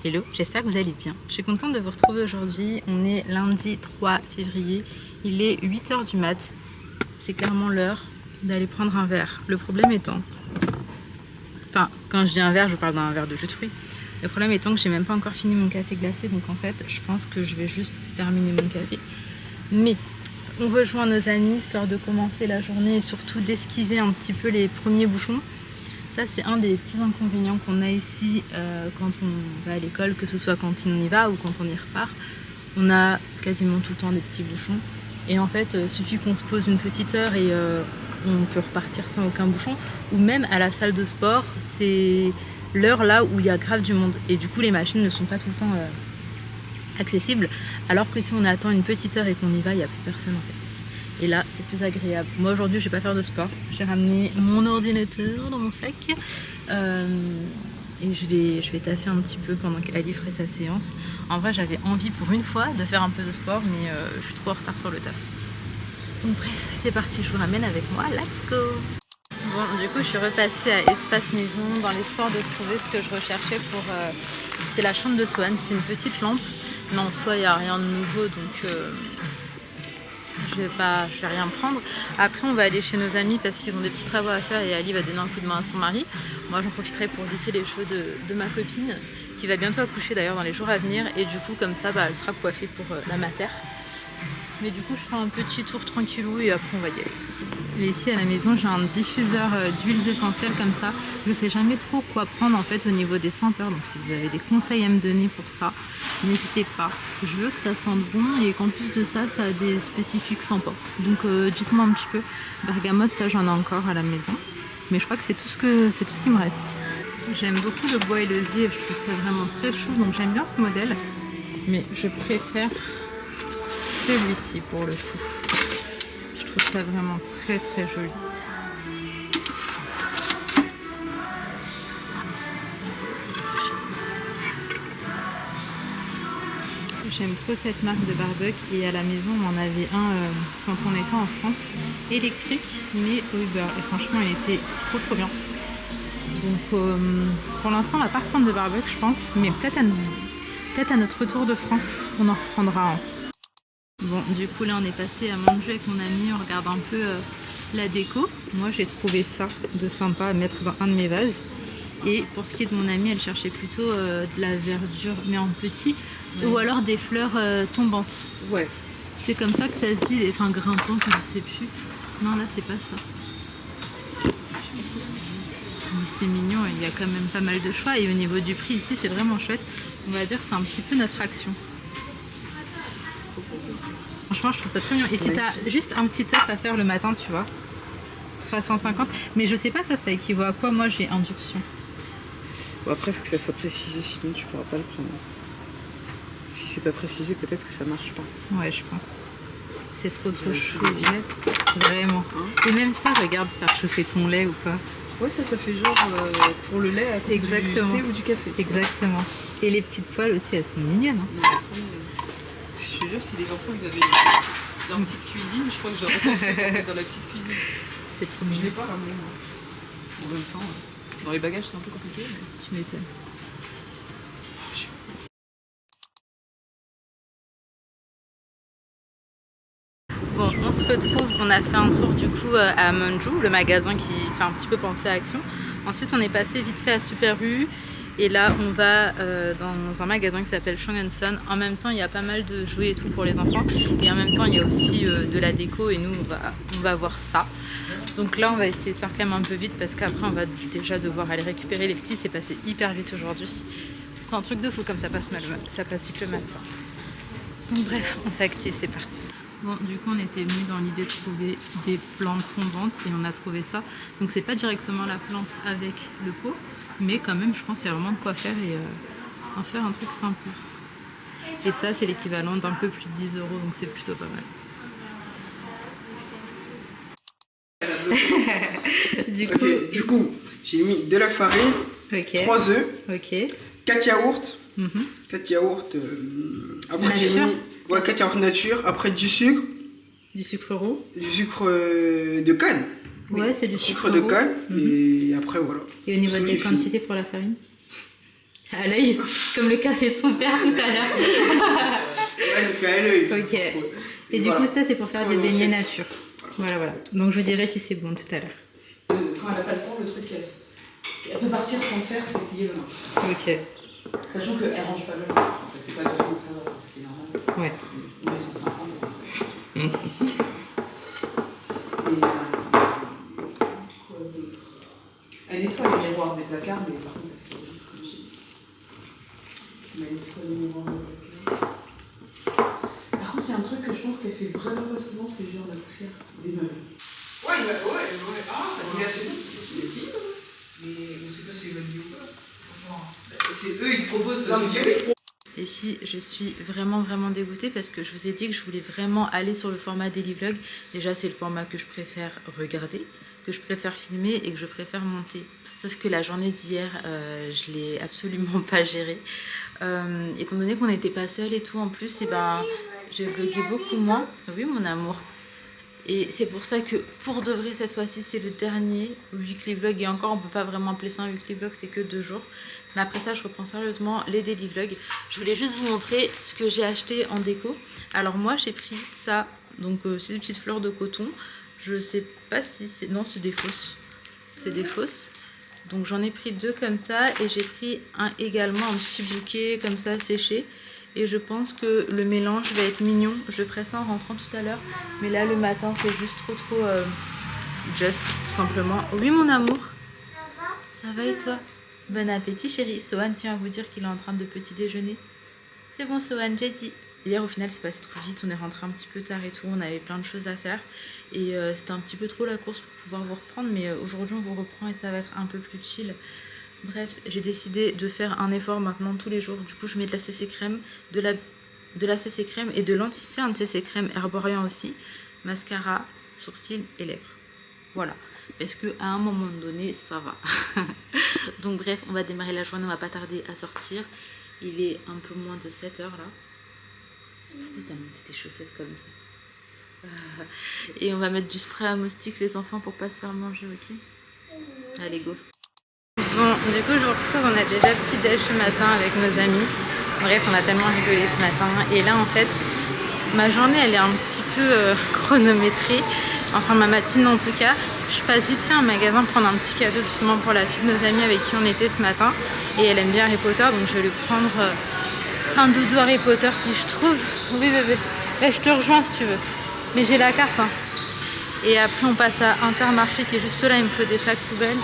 Hello, j'espère que vous allez bien. Je suis contente de vous retrouver aujourd'hui. On est lundi 3 février. Il est 8 h du mat. C'est clairement l'heure d'aller prendre un verre. Le problème étant... Enfin, quand je dis un verre, je parle d'un verre de jus de fruits. Le problème étant que j'ai même pas encore fini mon café glacé. Donc en fait, je pense que je vais juste terminer mon café. Mais on rejoint nos amis histoire de commencer la journée et surtout d'esquiver un petit peu les premiers bouchons. Ça, c'est un des petits inconvénients qu'on a ici quand on va à l'école, que ce soit quand on y va ou quand on y repart. On a quasiment tout le temps des petits bouchons. Et en fait, il suffit qu'on se pose une petite heure et on peut repartir sans aucun bouchon. Ou même à la salle de sport, c'est l'heure là où il y a grave du monde. Et du coup, les machines ne sont pas tout le temps accessibles. Alors que si on attend une petite heure et qu'on y va, il n'y a plus personne en fait. Et là, c'est plus agréable. Moi, aujourd'hui, je vais pas faire de sport. J'ai ramené mon ordinateur dans mon sac. Et je vais taffer un petit peu pendant qu'Ali ferait sa séance. En vrai, j'avais envie pour une fois de faire un peu de sport, mais je suis trop en retard sur le taf. Donc bref, c'est parti, je vous ramène avec moi. Let's go! Bon, du coup, je suis repassée à Espace Maison dans l'espoir de trouver ce que je recherchais pour... C'était la chambre de Swan, c'était une petite lampe. Mais en soi, il n'y a rien de nouveau, donc... Je vais rien prendre. Après, on va aller chez nos amis parce qu'ils ont des petits travaux à faire et Ali va donner un coup de main à son mari. Moi, j'en profiterai pour lisser les cheveux de ma copine qui va bientôt accoucher d'ailleurs dans les jours à venir. Et du coup, comme ça, elle sera coiffée pour la mater. Mais du coup, je ferai un petit tour tranquillou et après, on va y aller. Et ici à la maison, j'ai un diffuseur d'huiles essentielles comme ça. Je ne sais jamais trop quoi prendre en fait au niveau des senteurs. Donc si vous avez des conseils à me donner pour ça, n'hésitez pas. Je veux que ça sente bon et qu'en plus de ça, ça a des spécifiques sympas. Donc dites-moi un petit peu. Bergamote, ça j'en ai encore à la maison. Mais je crois que c'est tout ce qui me reste. J'aime beaucoup le bois et l'osier. Je trouve ça vraiment très chou. Donc j'aime bien ce modèle. Mais je préfère celui-ci pour le coup. Je trouve ça vraiment très très joli. J'aime trop cette marque de barbecue et à la maison on en avait un quand on était en France, électrique mais au Uber et franchement il était trop bien. Donc pour l'instant on va pas reprendre de barbecue je pense, mais peut-être à notre retour de France on en reprendra un. Bon, du coup là on est passé à manger avec mon ami, on regarde un peu la déco. Moi j'ai trouvé ça de sympa à mettre dans un de mes vases. Et pour ce qui est de mon amie, elle cherchait plutôt de la verdure mais en petit, ou alors des fleurs tombantes. Ouais. C'est comme ça que ça se dit, enfin grimpantes, je sais plus. Non là c'est pas ça. Mais c'est mignon, il y a quand même pas mal de choix et au niveau du prix ici c'est vraiment chouette. On va dire que c'est un petit peu notre action. Franchement, je trouve ça trop mignon. Et si t'as juste un petit œuf à faire le matin, tu vois, 350. Mais je sais pas, ça équivaut à quoi? Moi, j'ai induction. Bon, après, il faut que ça soit précisé, sinon tu pourras pas le prendre. Si c'est pas précisé, peut-être que ça marche pas. Ouais, je pense. C'est trop chou. Vraiment. Et même ça, regarde, faire chauffer ton lait ou pas. Ouais, ça fait genre pour le lait à côté du thé ou du café. Exactement. Et les petites poêles aussi, elles sont mignonnes. Hein. Je te jure, si les enfants ils avaient leur petite cuisine, je crois que j'aurais fait dans la petite cuisine. C'est trop mignon. Je l'ai pas ramené moi. En même temps, dans les bagages c'est un peu compliqué. Mais... Tu m'étonnes. Bon, on se retrouve, on a fait un tour du coup à Manju, le magasin qui fait un petit peu penser à Action. Ensuite on est passé vite fait à Super U. Et là, on va dans un magasin qui s'appelle Shang & Son. En même temps, il y a pas mal de jouets et tout pour les enfants. Et en même temps, il y a aussi de la déco. Et nous, on va voir ça. Donc là, on va essayer de faire quand même un peu vite parce qu'après, on va déjà devoir aller récupérer les petits. C'est passé hyper vite aujourd'hui. C'est un truc de fou comme ça passe vite le matin. Donc bref, on s'active, c'est parti. Bon, du coup, on était venu dans l'idée de trouver des plantes tombantes et on a trouvé ça. Donc c'est pas directement la plante avec le pot. Mais quand même, je pense qu'il y a vraiment de quoi faire et en faire un truc sympa. Et ça, c'est l'équivalent d'un peu plus de 10 €, donc c'est plutôt pas mal. Du coup, j'ai mis de la farine, 3 œufs, 4 yaourts. 4 yaourts. Après, j'ai mis 4 yaourts nature. Après, du sucre. Du sucre roux. Du sucre de canne. Ouais, c'est du sucre de canne. Et après, voilà. Et au niveau des quantités pour la farine? À l'œil, comme le café de son père tout à l'heure. Ouais, je fais à l'œil. Ok. Et du coup, ça, c'est pour faire des beignets nature. Voilà. Donc, je vous dirai si c'est bon tout à l'heure. Quand elle n'a pas le temps, le truc elle peut partir sans faire, c'est plier le linge. Ok. Sachant qu'elle ne range pas le linge. C'est pas du tout ça, ce qui est normal. Ouais. Mais 150. Elle nettoie les miroirs des placards, mais par contre, elle fait comme chez nous. Elle nettoie les miroirs des placards. Par contre, il y a un truc que je pense qu'elle fait vraiment pas souvent, c'est genre la poussière des meubles. Ouais. Ah, ça fait assez bien, c'est possible. Mais je ne sais pas si c'est votre vie ou pas. C'est eux, ils proposent de Les filles, je suis vraiment dégoûtée parce que je vous ai dit que je voulais vraiment aller sur le format daily vlog. Déjà, c'est le format que je préfère regarder, que je préfère filmer et que je préfère monter. Sauf que la journée d'hier, je l'ai absolument pas gérée. Étant donné qu'on n'était pas seuls et tout en plus, et ben, j'ai vlogué beaucoup moins. Oui, mon amour. Et c'est pour ça que pour de vrai cette fois-ci c'est le dernier weekly vlog, et encore on peut pas vraiment appeler ça un weekly vlog, c'est que 2 jours. Mais après ça je reprends sérieusement les daily vlogs. Je voulais juste vous montrer ce que j'ai acheté en déco. Alors moi j'ai pris ça, donc c'est des petites fleurs de coton. Je sais pas si c'est... Non, c'est des fausses. C'est des fausses. Donc j'en ai pris 2 comme ça, et j'ai pris également un petit bouquet comme ça séché. Et je pense que le mélange va être mignon. Je ferai ça en rentrant tout à l'heure. Mais là, le matin, c'est juste trop just, tout simplement. Oui, mon amour. Ça va et toi? Bon appétit, chérie. Sohan tient à vous dire qu'il est en train de petit déjeuner. C'est bon, Sohan, j'ai dit. Hier, au final, c'est passé trop vite. On est rentré un petit peu tard et tout. On avait plein de choses à faire. Et c'était un petit peu trop la course pour pouvoir vous reprendre. Mais aujourd'hui, on vous reprend et ça va être un peu plus chill. Bref, j'ai décidé de faire un effort maintenant tous les jours. Du coup, je mets de la CC crème, de la CC crème et de l'anti-cerne CC crème Herborian aussi. Mascara, sourcils et lèvres. Voilà. Parce qu'à un moment donné, ça va. Donc bref, on va démarrer la journée. On va pas tarder à sortir. Il est un peu moins de 7 h là. Pourquoi t'as monté tes chaussettes comme ça? Et on va mettre du spray à moustique les enfants pour pas se faire manger, ok? Allez, go. Bon, du coup, je vous retrouve, on a déjà petit déj ce matin avec nos amis. Bref, on a tellement rigolé ce matin. Et là, en fait, ma journée, elle est un petit peu chronométrée. Enfin, ma matinée en tout cas. Je passe vite fait un magasin prendre un petit cadeau justement pour la fille de nos amis avec qui on était ce matin. Et elle aime bien Harry Potter, donc je vais lui prendre un doudou Harry Potter si je trouve. Oui, bébé. Là, je te rejoins si tu veux. Mais j'ai la carte, hein. Et après, on passe à Intermarché qui est juste là. Il me faut des sacs poubelles.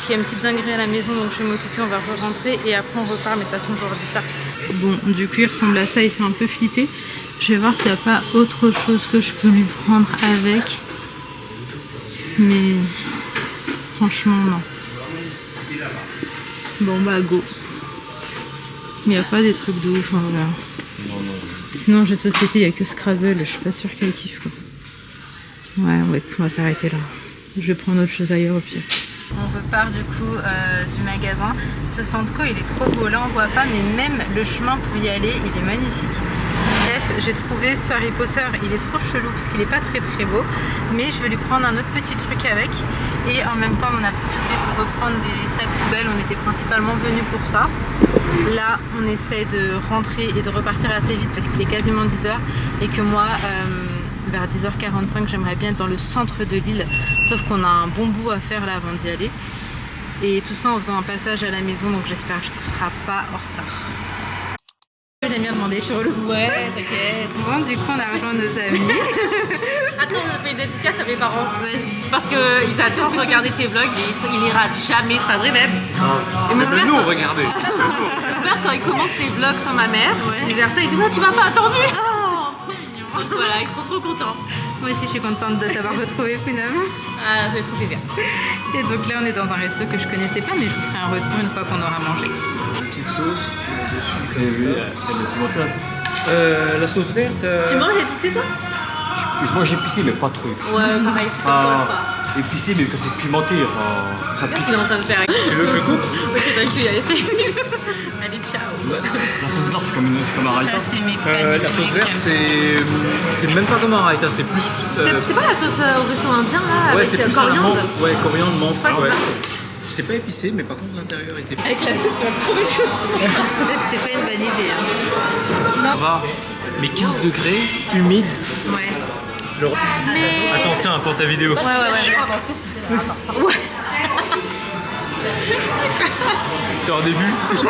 Il y a une petite dinguerie à la maison, donc je vais m'occuper, on va re-rentrer et après on repart, mais de toute façon je vous redis ça. Bon, du coup il ressemble à ça, il fait un peu flipper. Je vais voir s'il n'y a pas autre chose que je peux lui prendre avec. Mais franchement non. Bon bah go. Mais il n'y a pas des trucs de ouf, hein, voilà. Sinon jeu de société, il n'y a que Scrabble, je suis pas sûre qu'elle kiffe quoi. Ouais, on va s'arrêter là. Je vais prendre autre chose ailleurs au pire. On repart du coup du magasin. Ce Sandco il est trop beau, là on voit pas, mais même le chemin pour y aller il est magnifique. Bref, j'ai trouvé ce Harry Potter, il est trop chelou parce qu'il est pas très beau, mais je vais lui prendre un autre petit truc avec. Et en même temps on en a profité pour reprendre des sacs poubelles, on était principalement venus pour ça. Là on essaie de rentrer et de repartir assez vite parce qu'il est quasiment 10 h et que moi vers 10 h 45 j'aimerais bien être dans le centre de l'île, sauf qu'on a un bon bout à faire là avant d'y aller, et tout ça en faisant un passage à la maison, donc j'espère que je ne serai pas en retard. J'aime bien demander, je suis relou. Ouais, t'inquiète. Bon, du coup on a rejoint nos amis. Attends, je fais une dédicace à mes parents parce qu'ils adorent regarder tes vlogs et ils les ratent jamais, c'est pas vrai même. Et mon père, nous regardez. Mon père quand il commence tes vlogs sans ma mère, il dit ça, il dit mais tu m'as pas attendu. Donc voilà, ils seront trop contents. Moi aussi je suis contente de t'avoir retrouvé, Pounam. Ah, ça fait trop plaisir. Et donc là on est dans un resto que je connaissais pas, mais je vous ferai un retour une fois qu'on aura mangé. Une petite sauce, vous avez vu la sauce verte. Tu manges épicé toi? Je mange épicé mais pas trop épicé. Ouais, pareil, je pas. Épicé mais quand c'est pimenté, enfin, ça Qu'est-ce pique. qu'il est en train de faire? Tu veux que je coupe? Ok, t'inquiète, allez, allez, ciao. La sauce verte c'est comme un raita. La sauce verte c'est même pas comme un raita, c'est plus... C'est pas la sauce au resto indien là, ouais, avec c'est plus coriandre? ouais, coriandre, menthe. Ouais. C'est pas épicé, mais par contre l'intérieur était... Avec la soupe, tu vas trouver chaud. C'était pas une bonne idée. Hein. Ça va, mais 15 degrés, humide. Ouais. Attends, tiens, pour ta vidéo. Ouais. T'as des vues? Mon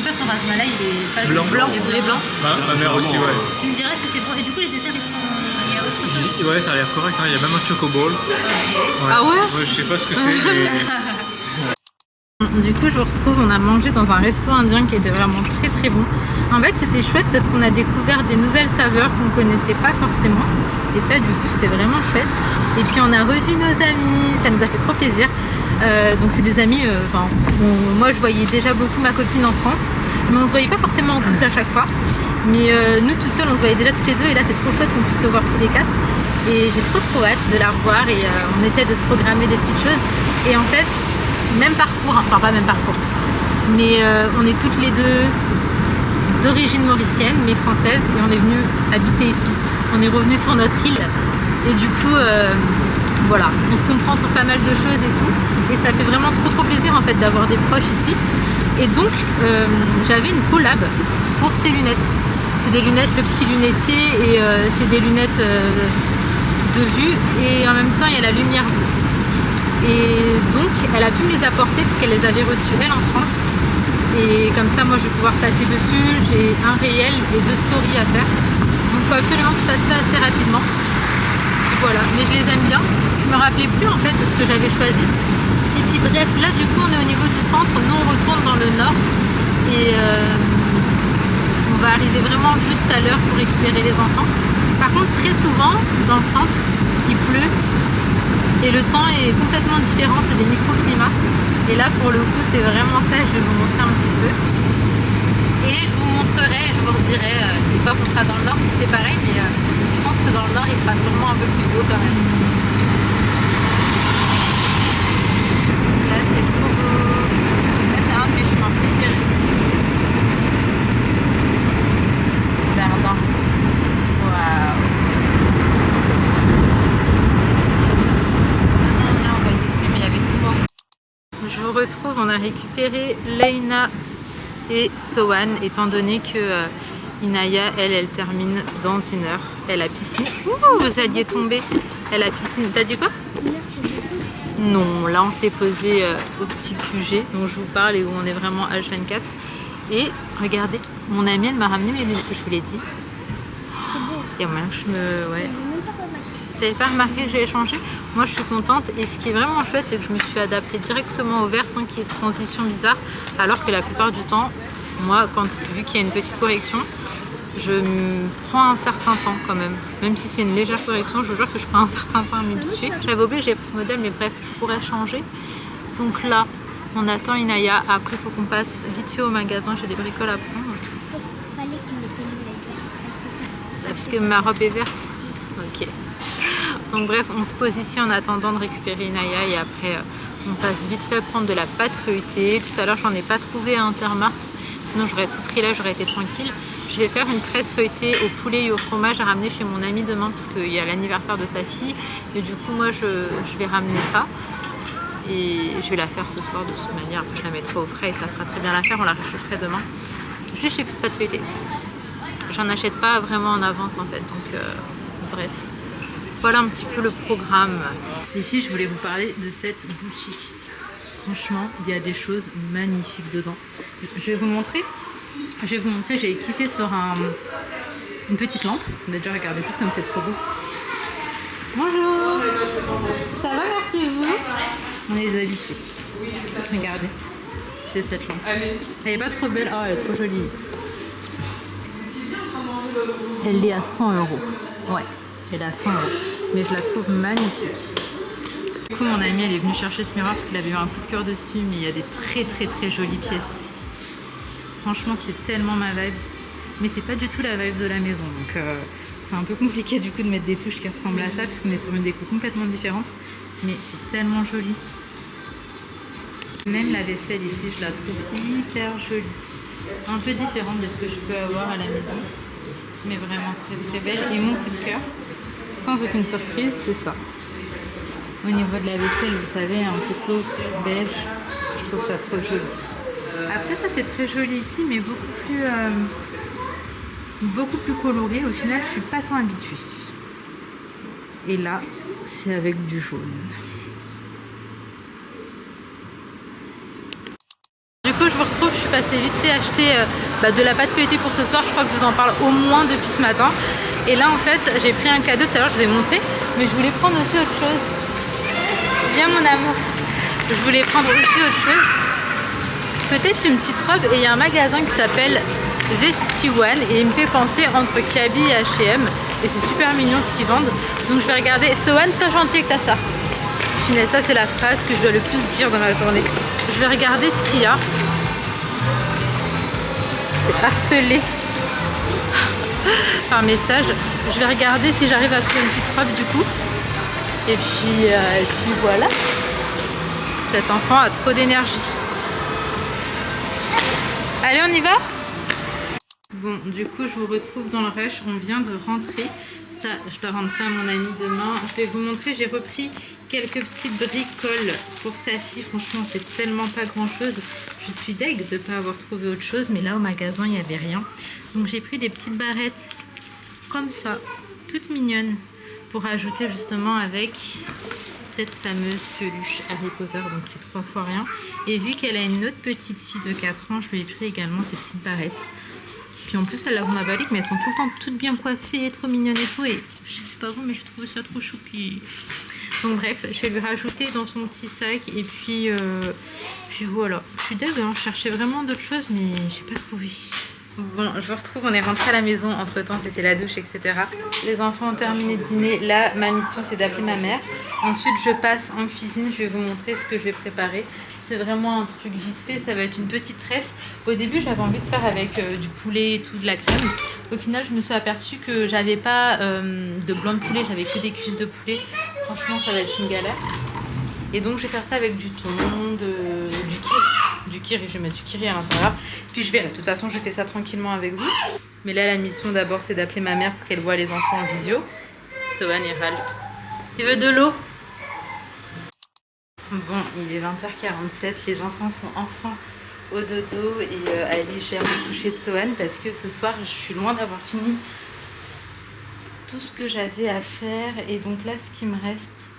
père, son rajma là, il est pas Blanc. Il est blanc. Ma mère aussi, ouais. Tu me dirais si c'est bon. Et du coup, les desserts, il y a autre chose. Ouais, ça a l'air correct, hein. Il y a même un choco ball. Ah ouais? Moi, je sais pas ce que c'est, mais... Du coup, je vous retrouve, on a mangé dans un resto indien qui était vraiment très très bon. En fait, c'était chouette parce qu'on a découvert des nouvelles saveurs qu'on connaissait pas forcément. Et ça, du coup, c'était vraiment chouette. Et puis, on a revu nos amis, ça nous a fait trop plaisir. Donc, c'est des amis, moi, je voyais déjà beaucoup ma copine en France, mais on se voyait pas forcément en couple à chaque fois. Mais nous, toutes seules, on se voyait déjà toutes les deux. Et là, c'est trop chouette qu'on puisse se voir tous les quatre. Et j'ai trop hâte de la revoir. Et on essaie de se programmer des petites choses. Et en fait, même parcours, enfin pas même parcours, mais on est toutes les deux d'origine mauricienne mais française et on est venu habiter ici. On est revenu sur notre île et du coup voilà, on se comprend sur pas mal de choses et tout et ça fait vraiment trop plaisir en fait d'avoir des proches ici. Et donc j'avais une collab pour ces lunettes. C'est des lunettes, le petit lunetier et c'est des lunettes de vue et en même temps il y a la lumière bleue. Et donc elle a pu me les apporter parce qu'elle les avait reçues elle en France. Et comme ça moi je vais pouvoir taffer dessus. J'ai un réel et 2 stories à faire. Donc il faut absolument que je fasse ça assez rapidement. Voilà, mais je les aime bien. Je me rappelais plus en fait de ce que j'avais choisi. Et puis bref, là du coup on est au niveau du centre. Nous on retourne dans le nord. Et on va arriver vraiment juste à l'heure pour récupérer les enfants. Par contre très souvent dans le centre il pleut. Et le temps est complètement différent, c'est des microclimats. Et là pour le coup c'est vraiment ça, je vais vous montrer un petit peu. Et je vous montrerai, je vous redirai une fois qu'on sera dans le nord, c'est pareil, mais je pense que dans le nord il sera sûrement un peu plus beau quand même. Là c'est trop beau. Là c'est un de mes chemins préférés. Verdun. Waouh. Je vous retrouve, on a récupéré Leïna et Sohan, étant donné que Inaya, elle termine dans 1 heure. Elle a piscine. Ouh, vous alliez tomber. Elle a piscine. T'as dit quoi? Non, là on s'est posé au petit QG dont je vous parle et où on est vraiment H24. Et regardez, mon amie, elle m'a ramené mes lunettes, je vous l'ai dit. Il y a moyen que je me... Ouais. T'avais pas remarqué que j'ai changé? Moi je suis contente et ce qui est vraiment chouette c'est que je me suis adaptée directement au vert sans qu'il y ait de transition bizarre, alors que la plupart du temps, moi vu qu'il y a une petite correction, je me prends un certain temps quand même. Même si c'est une légère correction, je vous jure que je prends un certain temps à m'habituer. J'avais oublié, j'ai pris ce modèle mais bref, je pourrais changer. Donc là, on attend Inaya, après il faut qu'on passe vite fait au magasin, j'ai des bricoles à prendre. Parce que ma robe est verte. Ok. Donc bref, on se pose ici en attendant de récupérer Inaya et après on passe vite fait prendre de la pâte feuilletée. Tout à l'heure j'en ai pas trouvé à Intermarché, sinon j'aurais tout pris là, j'aurais été tranquille. Je vais faire une presse feuilletée au poulet et au fromage à ramener chez mon amie demain parce qu'il y a l'anniversaire de sa fille et du coup moi je vais ramener ça et je vais la faire ce soir de toute manière. Après je la mettrai au frais et ça fera très bien l'affaire, on la réchaufferait demain. Juste chez pâte feuilletée. J'en achète pas vraiment en avance en fait, donc bref. Voilà un petit peu le programme. Les filles, je voulais vous parler de cette boutique. Franchement, il y a des choses magnifiques dedans. Je vais vous montrer, j'ai kiffé sur une petite lampe. Déjà, regardez juste comme c'est trop beau. Bonjour. Ça va, merci et vous? On est des habitués. Regardez, c'est cette lampe. Elle est pas trop belle, oh elle est trop jolie. Elle est à 100 €. Ouais. Elle est à 100 €, mais je la trouve magnifique. Du coup mon amie elle est venue chercher ce miroir parce qu'elle avait eu un coup de cœur dessus, mais il y a des très jolies pièces ici. Franchement c'est tellement ma vibe, mais c'est pas du tout la vibe de la maison, donc c'est un peu compliqué du coup de mettre des touches qui ressemblent à ça parce qu'on est sur une déco complètement différente, mais c'est tellement joli. Même la vaisselle ici je la trouve hyper jolie, un peu différente de ce que je peux avoir à la maison, mais vraiment très belle. Et mon coup de cœur, sans aucune surprise, c'est ça. Au niveau de la vaisselle, vous savez, un couteau beige, je trouve ça trop joli. Après ça c'est très joli ici, mais beaucoup plus coloré. Au final, je suis pas tant habituée. Et là, c'est avec du jaune. Du coup, je vous retrouve, je suis passée vite fait acheter de la pâte feuilletée pour ce soir. Je crois que je vous en parle au moins depuis ce matin. Et là, en fait, j'ai pris un cadeau, tout à l'heure, je vous ai montré, mais je voulais prendre aussi autre chose. Viens, mon amour. Je voulais prendre aussi autre chose. Peut-être une petite robe. Et il y a un magasin qui s'appelle Vesti One et il me fait penser entre Kaby et H&M. Et c'est super mignon ce qu'ils vendent. Donc je vais regarder. So One, sois gentil avec ta soeur. Finalement, ça c'est la phrase que je dois le plus dire dans ma journée. Je vais regarder ce qu'il y a. Harcelé par message. Je vais regarder si j'arrive à trouver une petite robe du coup. Et puis voilà. Cet enfant a trop d'énergie. Allez, on y va? Bon, du coup, je vous retrouve dans le rush. On vient de rentrer. Ça, je dois rendre ça à mon ami demain. Je vais vous montrer, j'ai repris quelques petites bricoles pour sa fille. Franchement, c'est tellement pas grand-chose. Je suis deg de ne pas avoir trouvé autre chose. Mais là, au magasin, il n'y avait rien. Donc, j'ai pris des petites barrettes comme ça, toutes mignonnes, pour ajouter justement avec cette fameuse peluche Harry Potter. Donc, c'est 3 fois rien. Et vu qu'elle a une autre petite fille de 4 ans, je lui ai pris également ces petites barrettes. Puis en plus, elles la vont à Balik, mais elles sont tout le temps toutes bien coiffées, trop mignonnes et tout. Et je sais pas vous, mais je trouve ça trop choupi. Donc bref, je vais lui rajouter dans son petit sac. Et puis voilà. Je suis deg, hein. Je cherchais vraiment d'autres choses, mais j'ai pas trouvé. Bon, je vous retrouve, on est rentré à la maison. Entre temps, c'était la douche, etc. Les enfants ont terminé de dîner. Là, ma mission, c'est d'appeler ma mère. Ensuite, je passe en cuisine. Je vais vous montrer ce que je vais préparer. C'est vraiment un truc vite fait, ça va être une petite tresse. Au début, j'avais envie de faire avec du poulet et tout, de la crème. Au final, je me suis aperçue que j'avais pas de blanc de poulet, j'avais que des cuisses de poulet. Franchement, ça va être une galère. Et donc, je vais faire ça avec du thon, du kiri. Du kiri, je vais mettre du kiri à l'intérieur. Puis je verrai. De toute façon, je fais ça tranquillement avec vous. Mais là, la mission d'abord, c'est d'appeler ma mère pour qu'elle voie les enfants en visio. Sohan et Ral. Il veut de l'eau? Bon, il est 20h47, les enfants sont enfin au dodo et Ali gère le coucher de Sohan parce que ce soir je suis loin d'avoir fini tout ce que j'avais à faire. Et donc là, ce qui me reste...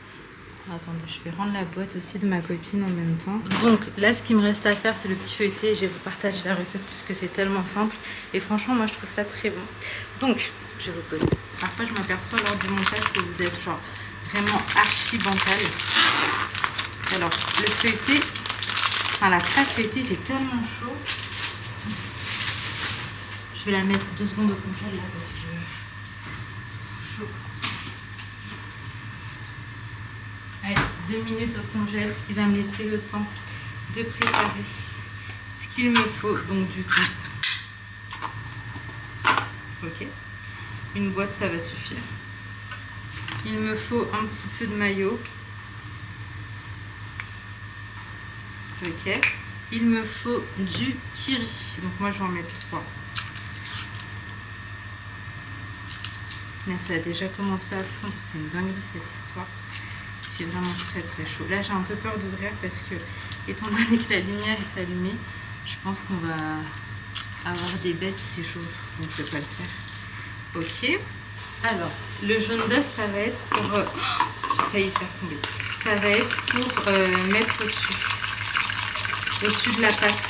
Attendez, je vais rendre la boîte aussi de ma copine en même temps. Donc là, ce qui me reste à faire, c'est le petit feuilleté. Je vais vous partager la recette puisque c'est tellement simple. Et franchement, moi je trouve ça très bon. Donc, je vais vous poser. Parfois, je m'aperçois lors du montage que vous êtes genre vraiment archi bancal. Alors, le feuilleté, enfin la pâte feuilletée, il fait tellement chaud. Je vais la mettre 2 secondes au congèle là parce que c'est trop chaud. Allez, 2 minutes au congèle, ce qui va me laisser le temps de préparer ce qu'il me faut. Donc du thon. Ok. Une boîte, ça va suffire. Il me faut un petit peu de mayo. Ok, il me faut du kiri, donc moi je vais en mettre 3. Là ça a déjà commencé à fondre, c'est une dinguerie cette histoire. Il fait vraiment très très chaud. Là j'ai un peu peur d'ouvrir parce que, étant donné que la lumière est allumée, je pense qu'on va avoir des bêtes si j'ouvre, donc je ne vais pas le faire. Ok, alors le jaune d'œuf ça va être pour... j'ai failli faire tomber. Ça va être pour mettre au-dessus de la pâte.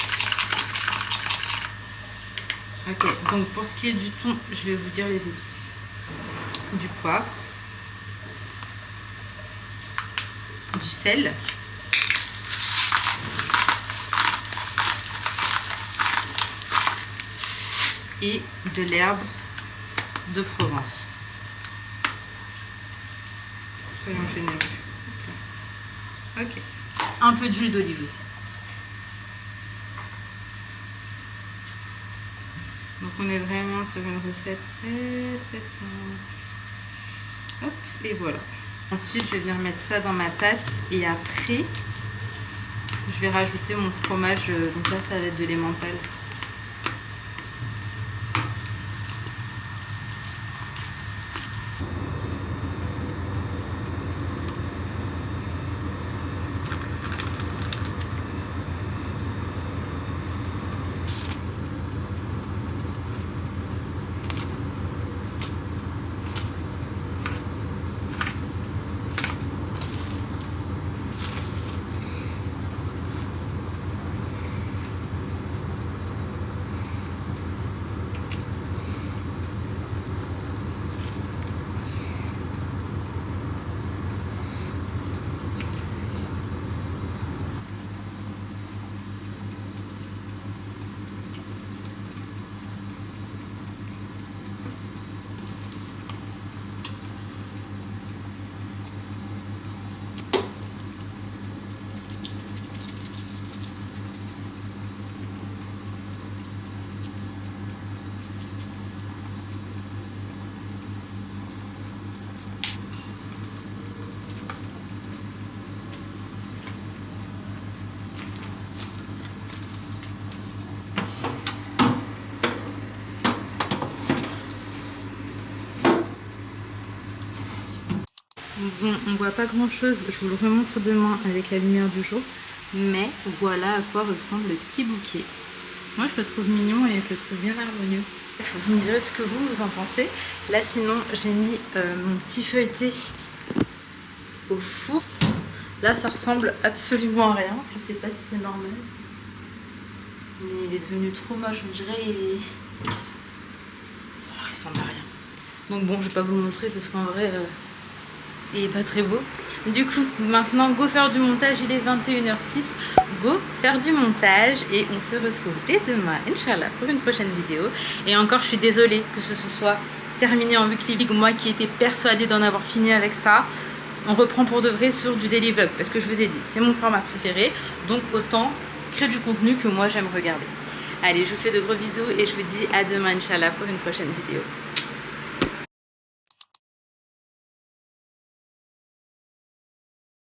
Ok, donc pour ce qui est du thon, je vais vous dire les épices. Du poivre, du sel, et de l'herbe de Provence. Soyons généreux. Ok. Un peu d'huile d'olive aussi. Donc on est vraiment sur une recette très simple. Hop, et voilà. Ensuite je vais venir mettre ça dans ma pâte et après je vais rajouter mon fromage. Donc là ça va être de l'emmental. Bon, on voit pas grand chose, je vous le remontre demain avec la lumière du jour. Mais voilà à quoi ressemble le petit bouquet. Moi je le trouve mignon et je le trouve bien harmonieux. Vous me direz ce que vous en pensez. Là sinon j'ai mis mon petit feuilleté au four. Là ça ressemble absolument à rien. Je sais pas si c'est normal. Mais il est devenu trop moche, on dirait il ressemble à rien. Donc bon, je vais pas vous le montrer parce qu'en vrai il est pas très beau. Du coup, maintenant go faire du montage, il est 21h06. Go faire du montage et on se retrouve dès demain, Inch'Allah, pour une prochaine vidéo. Et encore, je suis désolée que ce soit terminé en weekly vlog. Moi qui étais persuadée d'en avoir fini avec ça, on reprend pour de vrai sur du daily vlog parce que je vous ai dit, c'est mon format préféré. Donc autant créer du contenu que moi j'aime regarder. Allez, je vous fais de gros bisous et je vous dis à demain, Inch'Allah, pour une prochaine vidéo.